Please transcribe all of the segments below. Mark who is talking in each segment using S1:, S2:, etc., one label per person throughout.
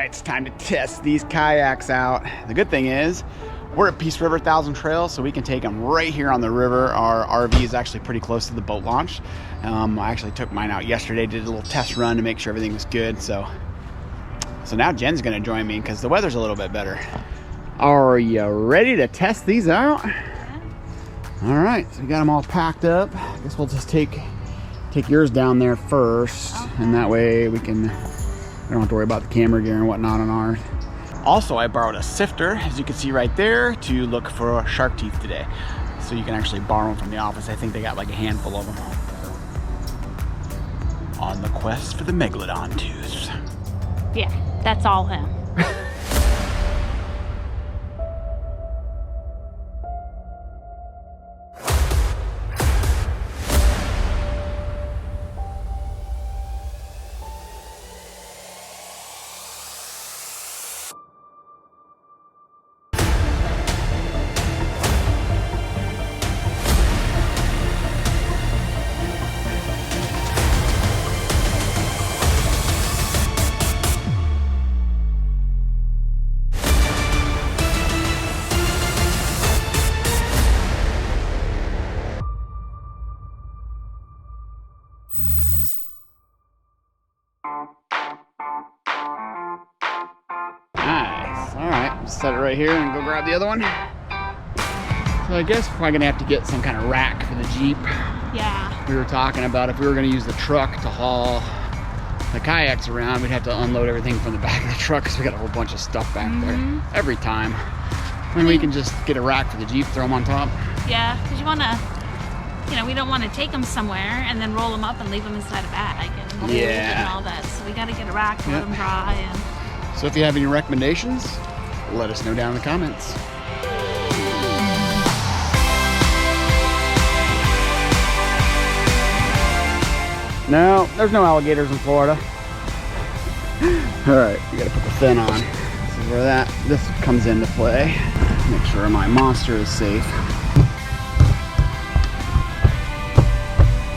S1: it's time to test these kayaks out. The good thing is, we're at Peace River 1000 Trails, so we can take them right here on the river. Our RV is actually pretty close to the boat launch. I actually took mine out yesterday, did a little test run to make sure everything was good. So now Jen's gonna join me because the weather's a little bit better. Are you ready to test these out?
S2: Yeah.
S1: All right, so we got them all packed up. I guess we'll just take yours down there first, and that way we don't have to worry about the camera gear and whatnot on ours. Also, I borrowed a sifter, as you can see right there, to look for shark teeth today. So you can actually borrow them from the office. I think they got like a handful of them. On the quest for the megalodon tooths.
S2: Yeah, that's all him.
S1: Nice. All right, set it right here and go grab the other one. So I guess we're probably gonna have to get some kind of rack for the Jeep.
S2: Yeah.
S1: We were talking about if we were gonna use the truck to haul the kayaks around, we'd have to unload everything from the back of the truck because we got a whole bunch of stuff back there every time. When we can just get a rack for the Jeep, throw them on top.
S2: Yeah, because you want to, we don't want to take them somewhere and then roll them up and leave them inside a bag and all that. So we got to get a rack to let them dry. And
S1: so if you have any recommendations, let us know down in the comments. No, there's no alligators in Florida. All right, we gotta put the fin on. This is where this comes into play. Make sure my monster is safe.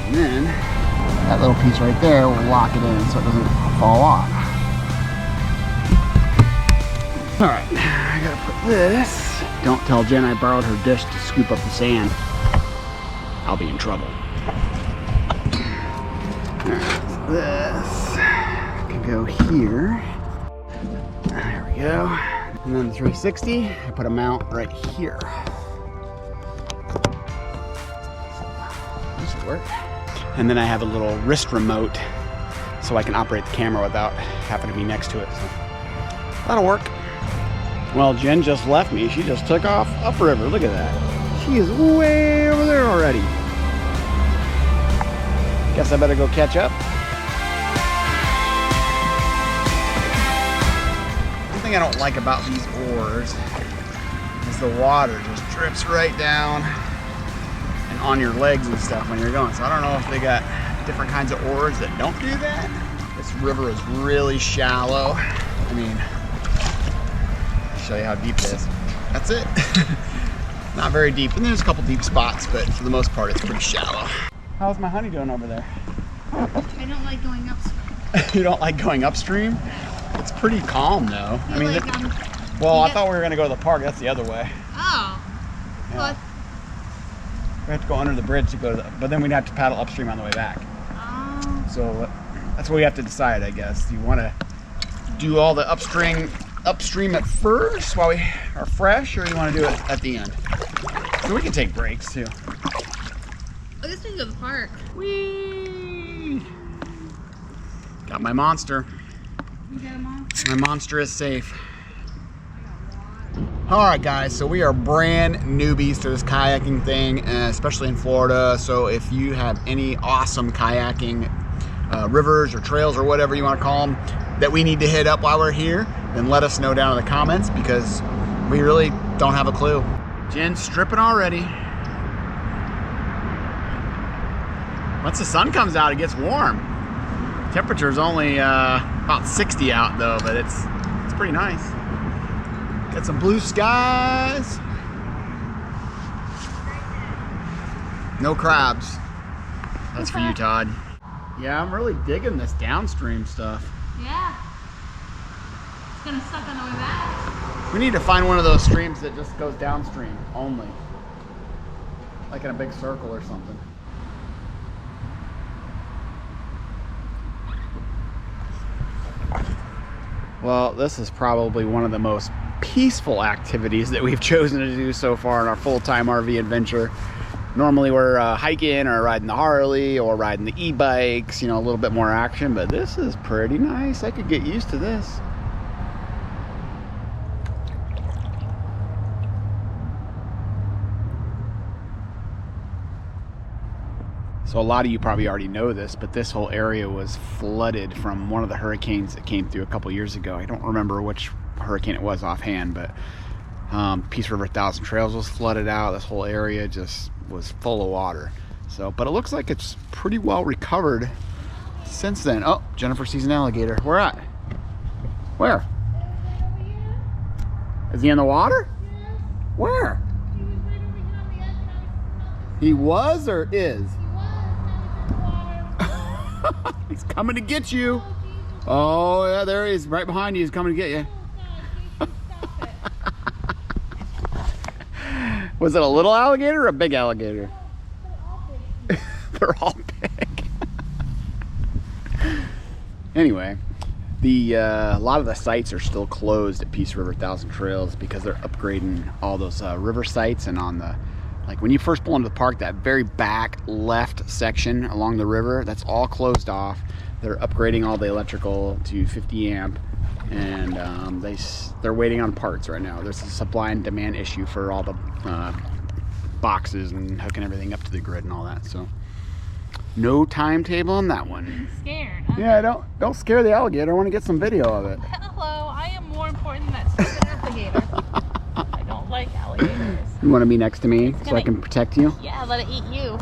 S1: And then that little piece right there will lock it in so it doesn't fall off. All right, I gotta put this. Don't tell Jen I borrowed her dish to scoop up the sand. I'll be in trouble. All right, this can go here. There we go. And then the 360, I put a mount right here. This should work. And then I have a little wrist remote so I can operate the camera without having to be next to it. So that'll work. Well, Jen just left me. She just took off upriver. Look at that. She is way over there already. Guess I better go catch up. One thing I don't like about these oars is the water just drips right down and on your legs and stuff when you're going. So I don't know if they got different kinds of oars that don't do that. This river is really shallow. I mean, show you how deep it is. That's it. Not very deep, and there's a couple deep spots, but for the most part it's pretty shallow. How's my honey doing over there?
S2: I don't like going upstream.
S1: You don't like going upstream? It's pretty calm though. I mean, well, I thought we were gonna go to the park. That's the other way.
S2: Oh.
S1: Yeah. We have to go under the bridge to go to but then we'd have to paddle upstream on the way back.
S2: Oh.
S1: So that's what we have to decide, I guess. Do you want to do all the upstream at first while we are fresh, or you want to do it at the end? So we can take breaks too.
S2: I guess we can go to the park.
S1: Whee! Got my monster.
S2: You got them all?
S1: My monster is safe. Alright guys, so we are brand newbies to this kayaking thing, especially in Florida. So if you have any awesome kayaking rivers or trails or whatever you want to call them that we need to hit up while we're here, then let us know down in the comments because we really don't have a clue. Jen's stripping already. Once the sun comes out, it gets warm. Temperature's only about 60 out though, but it's pretty nice. Got some blue skies. No crabs. That's for you, Todd. Yeah, I'm really digging this downstream stuff.
S2: Yeah. It's gonna suck on the way back.
S1: We need to find one of those streams that just goes downstream only. Like in a big circle or something. Well, this is probably one of the most peaceful activities that we've chosen to do so far in our full-time RV adventure. Normally we're hiking or riding the Harley or riding the e-bikes, you know, a little bit more action, but this is pretty nice. I could get used to this. So a lot of you probably already know this, but this whole area was flooded from one of the hurricanes that came through a couple years ago. I don't remember which hurricane it was offhand, but Peace River 1000 Trails was flooded out. This whole area just was full of water. So, but it looks like it's pretty well recovered since then. Oh, Jennifer sees an alligator. Where at? Where? Is he in the water? Where? He was or is? He's coming to get you. Oh, yeah, there he is. Right behind you. He's coming to get you. Was it a little alligator or a big alligator? They're all big. Anyway, a lot of the sites are still closed at Peace River 1000 Trails because they're upgrading all those river sites, and on the, like when you first pull into the park, that very back left section along the river, that's all closed off. They're upgrading all the electrical to 50 amp, and they're waiting on parts right now. There's a supply and demand issue for all the boxes and hooking everything up to the grid and all that. So no timetable on that one.
S2: I'm scared. Huh?
S1: Yeah, don't scare the alligator. I want to get some video of it.
S2: Hello, I am more important than that stupid alligator. I don't like alligators.
S1: You want to be next to me so I can protect you?
S2: Yeah, let it eat you.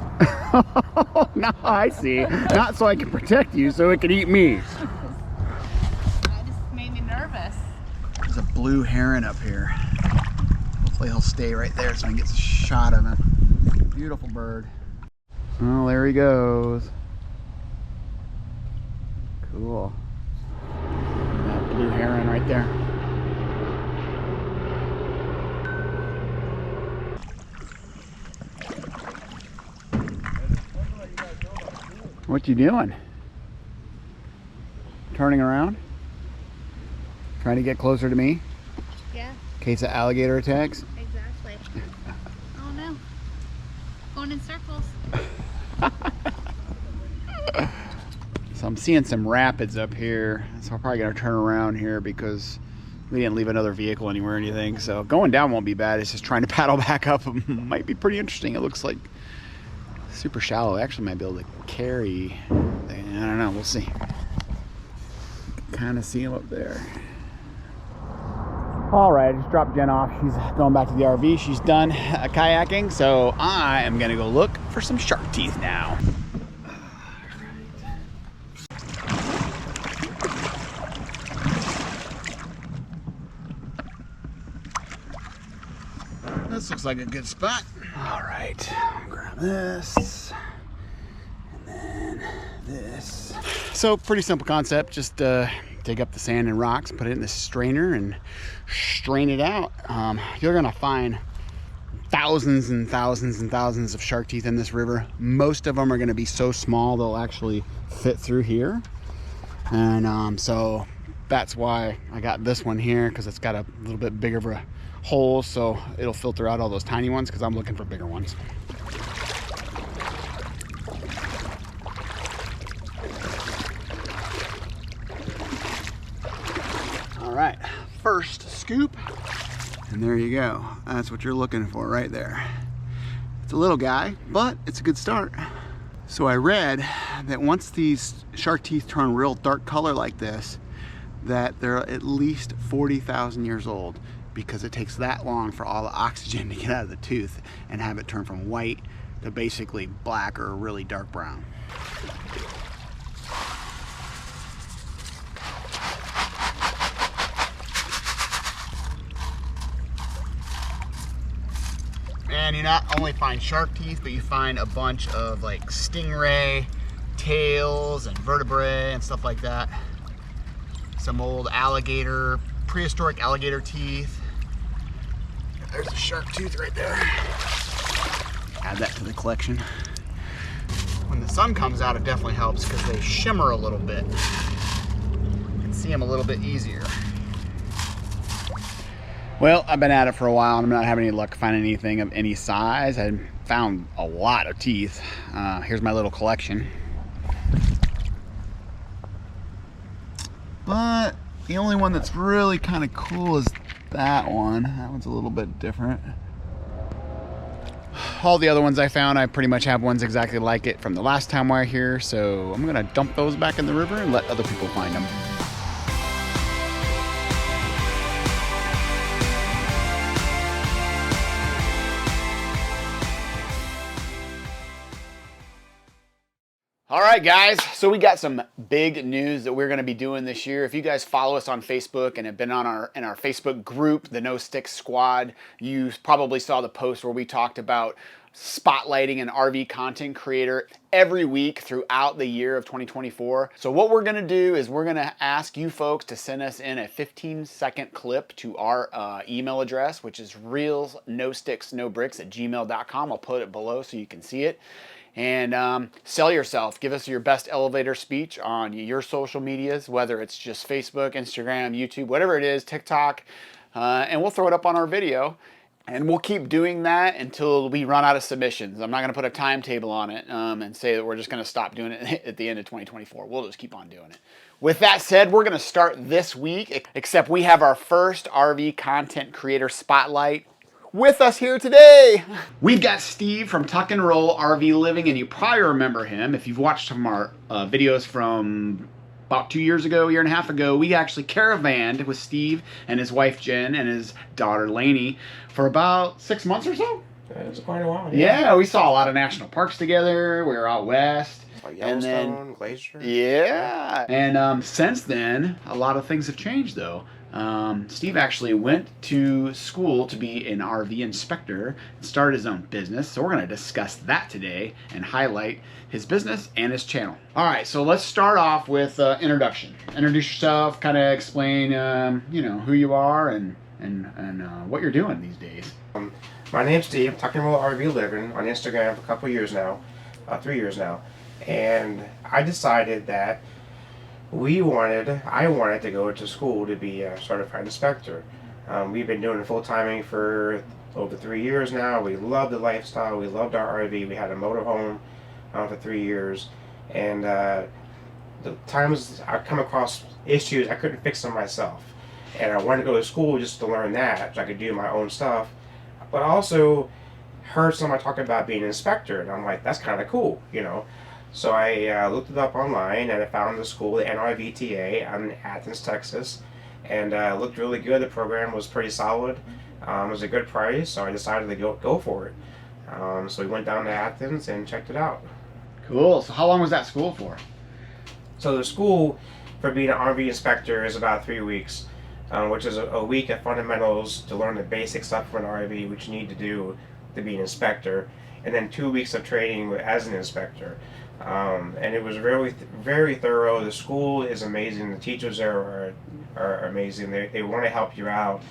S1: No, I see. Not so I can protect you, so it can eat me.
S2: That just made me nervous.
S1: There's a blue heron up here. Hopefully he'll stay right there so I can get a shot of him. Beautiful bird. Oh, there he goes. Cool. That blue heron right there. What you doing? Turning around? Trying to get closer to me?
S2: Yeah.
S1: In case of alligator attacks?
S2: Exactly. Oh no. Going in circles.
S1: So I'm seeing some rapids up here, so I'm probably gonna turn around here because we didn't leave another vehicle anywhere or anything. So going down won't be bad. It's just trying to paddle back up might be pretty interesting. It looks like super shallow. Actually might be able to carry. I don't know. We'll see. Kind of see him up there. All right, I just dropped Jen off. She's going back to the RV. She's done kayaking, so I am gonna go look for some shark teeth now. This looks like a good spot. All right, grab this, and then this. So pretty simple concept. Just dig up the sand and rocks, put it in this strainer, and strain it out. You're gonna find thousands and thousands and thousands of shark teeth in this river. Most of them are gonna be so small they'll actually fit through here, and so that's why I got this one here, because it's got a little bit bigger of a hole, so it'll filter out all those tiny ones, because I'm looking for bigger ones. All right, first scoop, and there you go. That's what you're looking for right there. It's a little guy, but it's a good start. So I read that once these shark teeth turn real dark color like this, that they're at least 40,000 years old, because it takes that long for all the oxygen to get out of the tooth and have it turn from white to basically black or really dark brown. And you not only find shark teeth, but you find a bunch of like stingray tails and vertebrae and stuff like that. Some old alligator prehistoric alligator teeth. There's a shark tooth right there. Add that to the collection. When the sun comes out, it definitely helps because they shimmer a little bit. You can see them a little bit easier. Well, I've been at it for a while and I'm not having any luck finding anything of any size. I found a lot of teeth. Here's my little collection. But the only one that's really kind of cool is that one. That one's a little bit different. All the other ones I found, I pretty much have ones exactly like it from the last time we were here, so I'm gonna dump those back in the river and let other people find them. All right, guys, so we got some big news that we're going to be doing this year. If you guys follow us on Facebook and have been on in our Facebook group, the No Sticks Squad, you probably saw the post where we talked about spotlighting an RV content creator every week throughout the year of 2024. So what we're going to do is we're going to ask you folks to send us in a 15-second clip to our email address, which is realsnosticksnobricks@gmail.com. I'll put it below so you can see it. And sell yourself. Give us your best elevator speech on your social medias, whether it's just Facebook, Instagram, YouTube, whatever it is, TikTok, and we'll throw it up on our video. And we'll keep doing that until we run out of submissions. I'm not going to put a timetable on it and say that we're just going to stop doing it at the end of 2024. We'll just keep on doing it. With that said, we're going to start this week, except we have our first RV content creator spotlight with us here today. We've got Steve from Tuck and Roll RV Living, and you probably remember him if you've watched some of our videos from about 2 years ago, year and a half ago. We actually caravanned with Steve and his wife Jen and his daughter Lainey for about 6 months or so.
S3: It was quite a while.
S1: Yeah, we saw a lot of national parks together. We were out west.
S3: Like Yellowstone, Glacier.
S1: Yeah. And since then, a lot of things have changed though. Steve actually went to school to be an RV inspector and started his own business. So we're going to discuss that today and highlight his business and his channel. All right, so let's start off with introduction. Introduce yourself, kind of explain, you know, who you are and what you're doing these days.
S3: My name's Steve. Tuck and Roll RV Living on Instagram for a couple years now, 3 years now, and I decided that I wanted to go to school to be a certified inspector. We've been doing full-timing for over 3 years now. We love the lifestyle. We loved our RV. We had a motorhome for 3 years. And the times I come across issues, I couldn't fix them myself. And I wanted to go to school just to learn that, so I could do my own stuff. But I also heard somebody talk about being an inspector, and I'm like, that's kind of cool, you know. So I looked it up online and I found the school, the NRVTA, in Athens, Texas, and looked really good. The program was pretty solid. It was a good price, so I decided to go for it. So we went down to Athens and checked it out.
S1: Cool. So how long was that school for?
S3: So the school for being an RV inspector is about 3 weeks, which is a week of fundamentals to learn the basic stuff for an RV, which you need to do to be an inspector, and then 2 weeks of training as an inspector. And it was very, very thorough. The school is amazing. The teachers there are amazing. They want to help you out.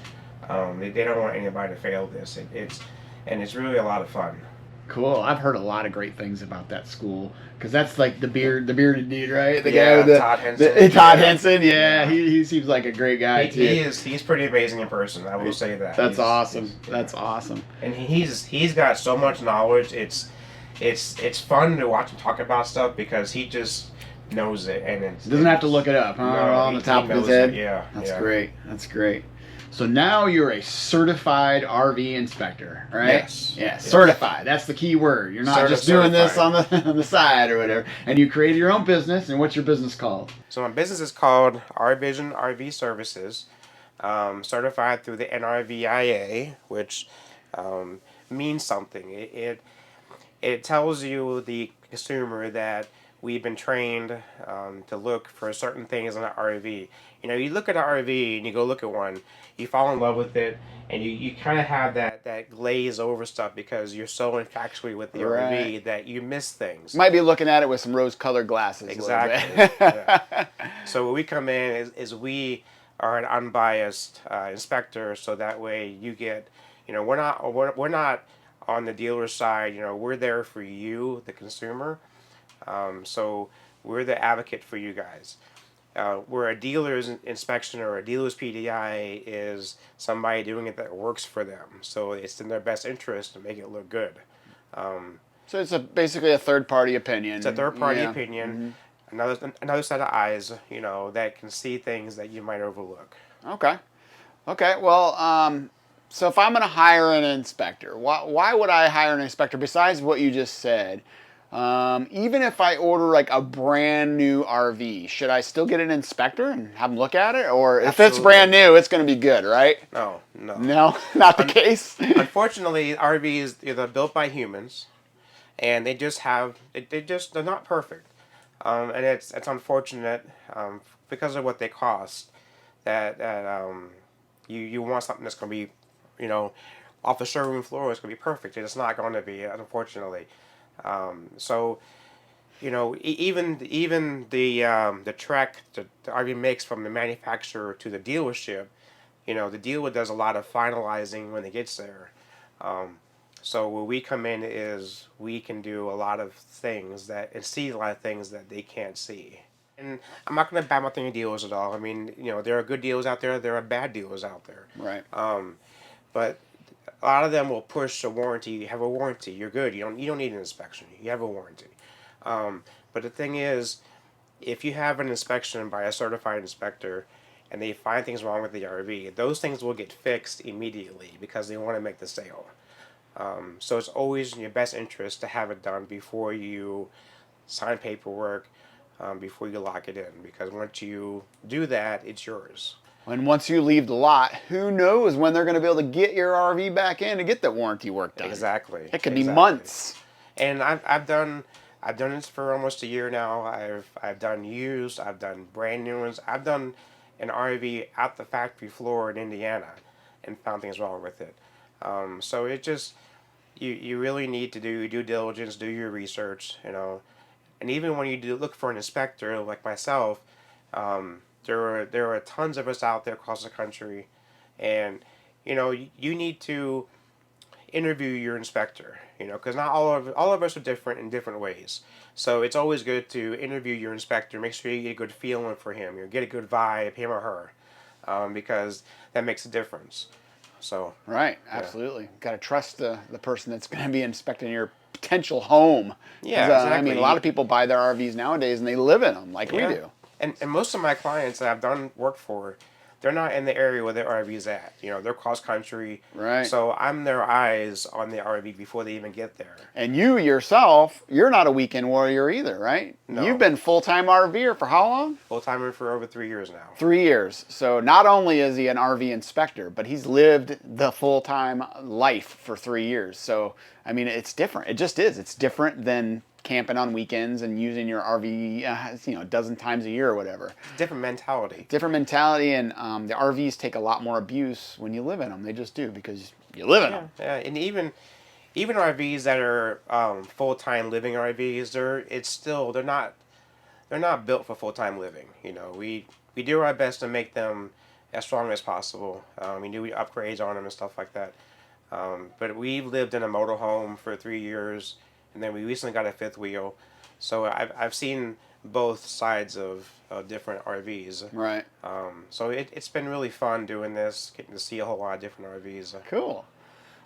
S3: They don't want anybody to fail this. It's really a lot of fun.
S1: Cool. I've heard a lot of great things about that school because that's like the bearded dude, right? The
S3: guy
S1: with the
S3: Todd Henson.
S1: Todd Henson. Yeah, he seems like a great guy too.
S3: He's pretty amazing in person. I will say that.
S1: That's awesome. That's awesome.
S3: And he's got so much knowledge. It's fun to watch him talk about stuff because he just knows it, and he
S1: doesn't have to look it up, huh?
S3: No,
S1: on the top of his head.
S3: Yeah,
S1: that's great. That's great. So now you're a certified RV inspector, right?
S3: Yes.
S1: Yes. Certified. That's the key word. You're not just doing this on the side or whatever. And you created your own business. And what's your business called?
S3: So my business is called Our Vision RV Services, certified through the NRVIA, which means something. It tells you, the consumer, that we've been trained to look for certain things in an RV. You know, you look at an RV and you go look at one, you fall in love with it, and you kind of have that glaze over stuff because you're so infatuated with the RV that you miss things.
S1: Might be looking at it with some rose-colored glasses.
S3: Exactly. Yeah. So when we come in is we are an unbiased inspector, so that way you get, we're not on the dealer's side. We're there for you, the consumer. So we're the advocate for you guys. Where a dealer's inspection or a dealer's PDI is somebody doing it that works for them. So it's in their best interest to make it look good.
S4: So it's basically a third-party opinion.
S3: It's a third-party
S4: Yeah.
S3: opinion, another set of eyes, that can see things that you might overlook.
S4: Okay. Okay. Well, so if I'm going to hire an inspector, why would I hire an inspector besides what you just said? Even if I order like a brand new RV, should I still get an inspector and have them look at it? Or if it's brand new, it's going to be good, right?
S3: No.
S4: No, not the case.
S3: Unfortunately, RVs, they're built by humans, and they're not perfect. And it's unfortunate because of what they cost that you want something that's going to be, off the showroom floor, it's going to be perfect. It's not going to be, unfortunately. So, even the trek the RV makes from the manufacturer to the dealership, the dealer does a lot of finalizing when it gets there. So where we come in is we can do a lot of things and see a lot of things that they can't see. And I'm not going to badmouth any dealers at all. I mean, there are good dealers out there. There are bad dealers out there.
S4: Right.
S3: But a lot of them will push a warranty. You have a warranty. You're good. You don't need an inspection. You have a warranty. But the thing is, if you have an inspection by a certified inspector and they find things wrong with the RV, those things will get fixed immediately because they want to make the sale. So it's always in your best interest to have it done before you sign paperwork, before you lock it in. Because once you do that, it's yours.
S4: And once you leave the lot, who knows when they're going to be able to get your RV back in to get that warranty work done.
S3: Exactly.
S4: It could be months.
S3: And I've done this for almost a year now. I've done used, I've done brand new ones. I've done an RV at the factory floor in Indiana and found things wrong with it. So it just you really need to do your due diligence, do your research, And even when you do look for an inspector like myself, there are tons of us out there across the country, and you need to interview your inspector, because not all of us are different in different ways. So it's always good to interview your inspector. Make sure you get a good feeling for him. You get a good vibe, him or her, because that makes a difference. So
S4: right, absolutely. Yeah. Got to trust the person that's going to be inspecting your potential home.
S3: Yeah, exactly.
S4: I mean, a lot of people buy their RVs nowadays and they live in them like we do.
S3: And most of my clients that I've done work for, they're not in the area where their RV's at. They're cross country.
S4: Right.
S3: So I'm their eyes on the RV before they even get there.
S4: And you yourself, you're not a weekend warrior either, right?
S3: No.
S4: You've been full-time RVer for how long?
S3: Full-timer for over 3 years now.
S4: 3 years. So not only is he an RV inspector, but he's lived the full-time life for 3 years. So, I mean, it's different. It just is. It's different than camping on weekends and using your RV, a dozen times a year or whatever.
S3: Different mentality.
S4: Different mentality, and the RVs take a lot more abuse when you live in them. They just do because you live in them.
S3: Yeah, and even RVs that are full-time living RVs, they're not built for full-time living. We do our best to make them as strong as possible. We do upgrades on them and stuff like that. But we've lived in a motorhome for 3 years. And then we recently got a fifth wheel, so I've seen both sides of different RVs.
S4: Right.
S3: So it's been really fun doing this, getting to see a whole lot of different RVs.
S4: Cool.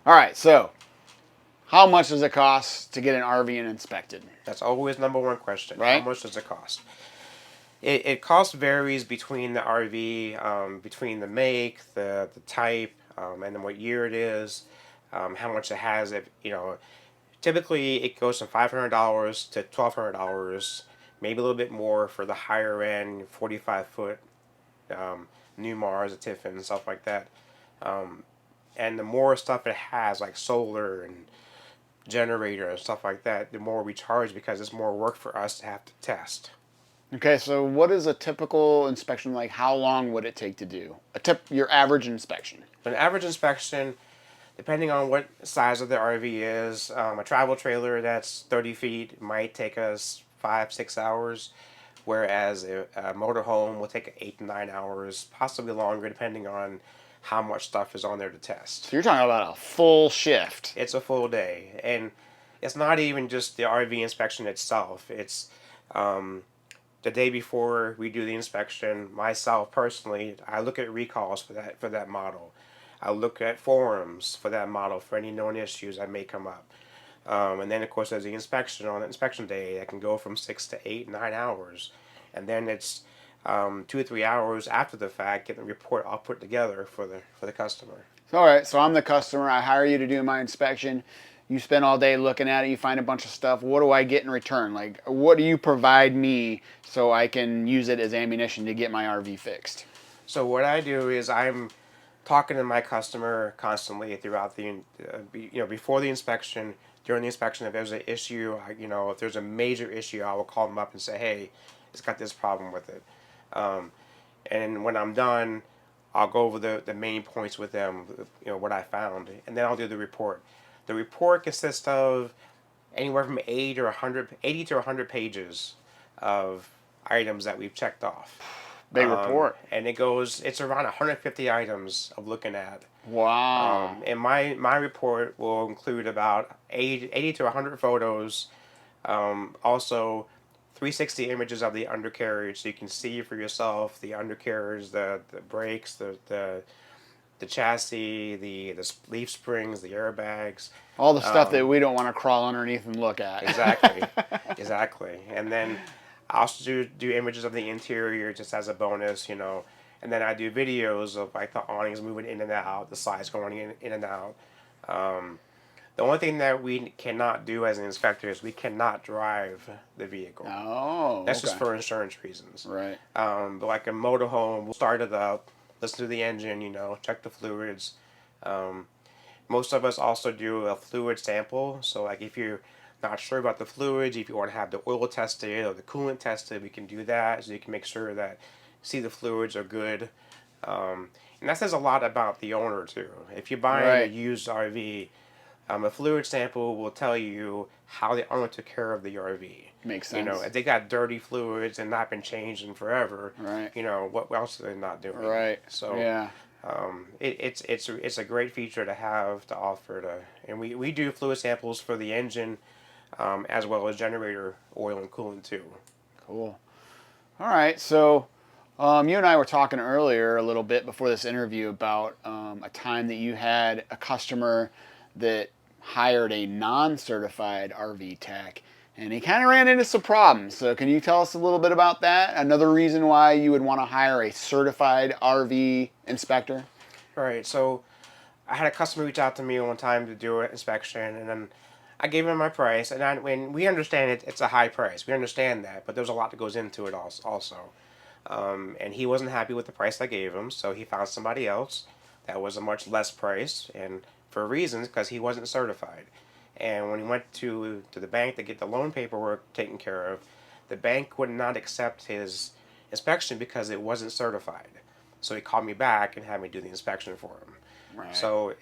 S4: All right. So, how much does it cost to get an RV inspected?
S3: That's always number one question.
S4: Right.
S3: How much does it cost? It cost varies between the RV, between the make, the type, and then what year it is, how much it has. Typically, it goes from $500 to $1,200, maybe a little bit more for the higher end 45-foot new Mars, a Tiffin, and stuff like that. And the more stuff it has, like solar and generator and stuff like that, the more we charge because it's more work for us to have to test.
S4: Okay, so what is a typical inspection like? How long would it take to do? Your average inspection.
S3: An average inspection, depending on what size of the RV is, a travel trailer that's 30 feet might take us 5-6 hours. whereas a motorhome will take 8 to 9 hours, possibly longer, depending on how much stuff is on there to test.
S4: So you're talking about a full shift.
S3: It's a full day, and it's not even just the RV inspection itself. It's the day before we do the inspection. Myself personally, I look at recalls for that model. I look at forums for that model for any known issues that may come up. And then, of course, there's the inspection on the inspection day that can go from 6 to 8, 9 hours. And then it's 2 or 3 hours after the fact, getting the report all put together for the customer.
S4: All right, so I'm the customer. I hire you to do my inspection. You spend all day looking at it. You find a bunch of stuff. What do I get in return? Like, what do you provide me so I can use it as ammunition to get my RV fixed?
S3: So what I do is I'm talking to my customer constantly throughout the, before the inspection, during the inspection. If there's an issue, if there's a major issue, I will call them up and say, hey, it's got this problem with it. And when I'm done, I'll go over the main points with them, what I found, and then I'll do the report. The report consists of anywhere from 80 to 100 pages of items that we've checked off.
S4: Big report.
S3: And it's around 150 items of looking at.
S4: Wow.
S3: And my report will include about 80 to 100 photos, also 360 images of the undercarriage, so you can see for yourself the undercarriage, the brakes, the chassis, the leaf springs, the airbags.
S4: All the stuff that we don't want to crawl underneath and look at.
S3: Exactly. And then I also do images of the interior just as a bonus, and then I do videos of like the awnings moving in and out, the sides going in and out. The only thing that we cannot do as an inspector is we cannot drive the vehicle.
S4: Oh,
S3: That's just for insurance reasons.
S4: Right.
S3: But like a motorhome, we'll start it up, listen to the engine, check the fluids. Most of us also do a fluid sample. So like if you're not sure about the fluids, if you want to have the oil tested or the coolant tested, we can do that, so you can make sure that the fluids are good. And that says a lot about the owner too. If you're buying a used RV, a fluid sample will tell you how the owner took care of the RV.
S4: Makes sense.
S3: If they got dirty fluids and not been changed in forever,
S4: right.
S3: What else are they not doing?
S4: Right.
S3: So
S4: yeah.
S3: It's a great feature to have to offer and we do fluid samples for the engine, as well as generator oil and coolant too.
S4: Cool. All right, so you and I were talking earlier a little bit before this interview about a time that you had a customer that hired a non-certified RV tech, and he kind of ran into some problems. So can you tell us a little bit about that? Another reason why you would want to hire a certified RV inspector?
S3: Right, so I had a customer reach out to me one time to do an inspection, and then I gave him my price, and when we understand it's a high price. We understand that, but there's a lot that goes into it also. And he wasn't happy with the price I gave him, so he found somebody else that was a much less price, and for reasons because he wasn't certified. And when he went to the bank to get the loan paperwork taken care of, the bank would not accept his inspection because it wasn't certified. So he called me back and had me do the inspection for him.
S4: Right.
S3: So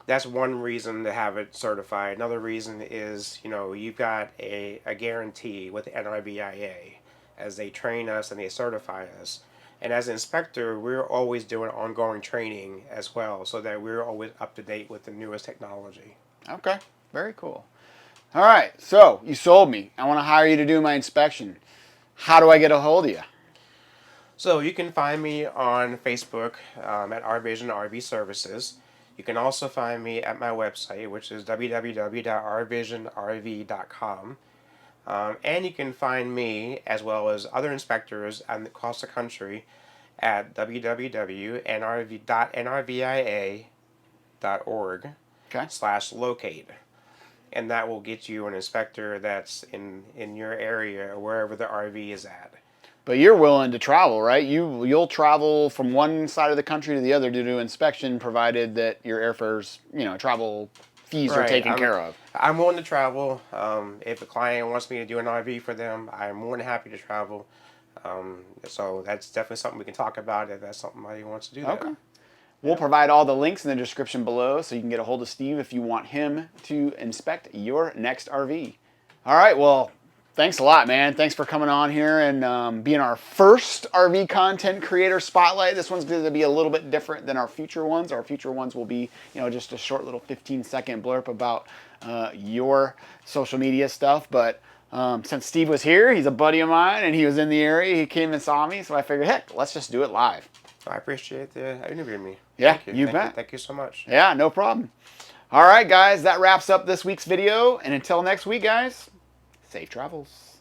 S3: that's one reason to have it certified. Another reason is, you've got a guarantee with the NRVIA as they train us and they certify us. And as an inspector, we're always doing ongoing training as well, so that we're always up to date with the newest technology.
S4: Okay, very cool. All right, so you sold me. I want to hire you to do my inspection. How do I get a hold of you?
S3: So you can find me on Facebook at Our Vision RV Services. You can also find me at my website, which is www.ourvisionrv.com. And you can find me, as well as other inspectors across the country, at www.nrvia.org/locate. And that will get you an inspector that's in your area or wherever the RV is at.
S4: But you're willing to travel, right? You'll travel from one side of the country to the other to do inspection, provided that your airfares, travel fees are taken care of.
S3: I'm willing to travel. If a client wants me to do an RV for them, I'm more than happy to travel. So that's definitely something we can talk about if that's something he wants to do.
S4: Okay. We'll provide all the links in the description below, so you can get a hold of Steve if you want him to inspect your next RV. All right, well, thanks a lot, man. Thanks for coming on here and being our first RV content creator spotlight. This one's going to be a little bit different than our future ones. Our future ones will be, just a short little 15-second blurb about your social media stuff. But since Steve was here, he's a buddy of mine, and he was in the area. He came and saw me, so I figured, heck, let's just do it live.
S3: I appreciate the interviewing me.
S4: Yeah,
S3: Thank
S4: you bet.
S3: Thank you so much.
S4: Yeah, no problem. All right, guys, that wraps up this week's video. And until next week, guys, safe travels.